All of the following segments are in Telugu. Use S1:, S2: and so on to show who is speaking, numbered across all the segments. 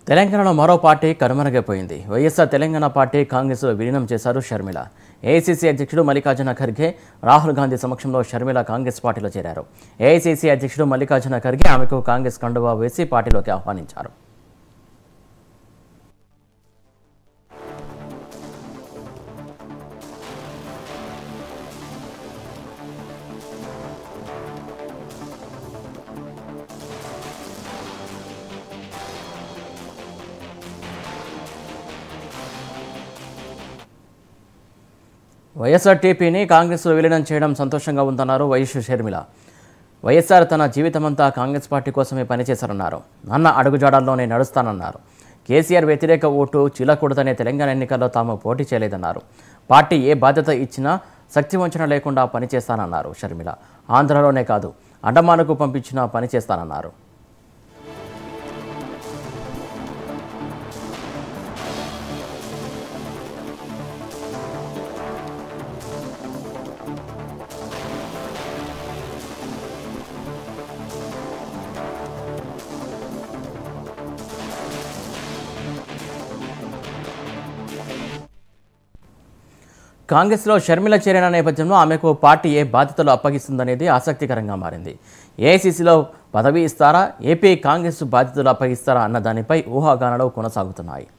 S1: తెలంగాణలో మరో పార్టీ కనుమరుగైపోయింది. వైఎస్ఆర్ తెలంగాణ పార్టీ కాంగ్రెస్లో విలీనం చేశారు షర్మిల. ఏఐసీసీ అధ్యక్షుడు మల్లికార్జున ఖర్గే, రాహుల్ గాంధీ సమక్షంలో షర్మిల కాంగ్రెస్ పార్టీలో చేరారు. ఏఐసీసీ అధ్యక్షుడు మల్లికార్జున ఖర్గే ఆమెకు కాంగ్రెస్ కండువా వేసి పార్టీలోకి ఆహ్వానించారు. వైఎస్ఆర్టీపీని కాంగ్రెస్లో విలీనం చేయడం సంతోషంగా ఉందన్నారు వైఎస్ షర్మిల. వైఎస్ఆర్ తన జీవితమంతా కాంగ్రెస్ పార్టీ కోసమే పనిచేశారన్నారు. నాన్న అడుగుజాడల్లోనే నడుస్తానన్నారు. కేసీఆర్ వ్యతిరేక ఓటు చీలకూడదనే తెలంగాణ ఎన్నికల్లో తాము పోటీ చేయలేదన్నారు. పార్టీ ఏ బాధ్యత ఇచ్చినా శక్తివంచన లేకుండా పనిచేస్తానన్నారు షర్మిల. ఆంధ్రలోనే కాదు, అండమానుకు పంపించినా పనిచేస్తానన్నారు. కాంగ్రెస్లో షర్మిల చేరిన నేపథ్యంలో ఆమెకు పార్టీ ఏ బాధ్యతలు అప్పగిస్తుందనేది ఆసక్తికరంగా మారింది. ఏఐసీసీలో పదవి ఇస్తారా, ఏపీ కాంగ్రెస్ బాధ్యతలు అప్పగిస్తారా అన్న దానిపై ఊహాగానాలు కొనసాగుతున్నాయి.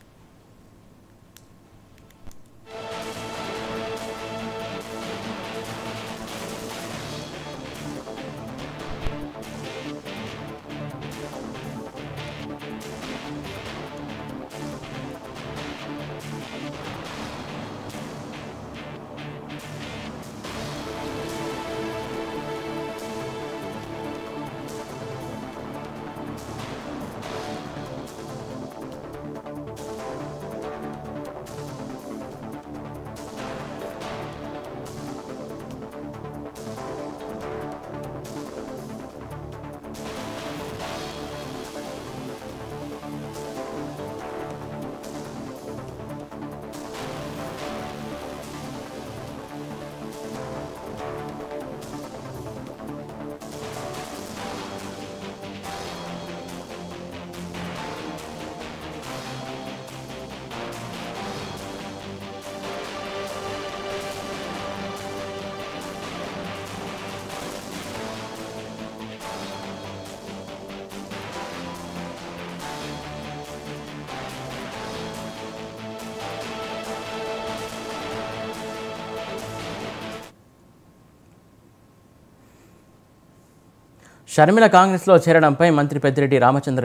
S1: షర్మిల కాంగ్రెస్లో చేరడంపై మంత్రి పెద్దిరెడ్డి రామచంద్ర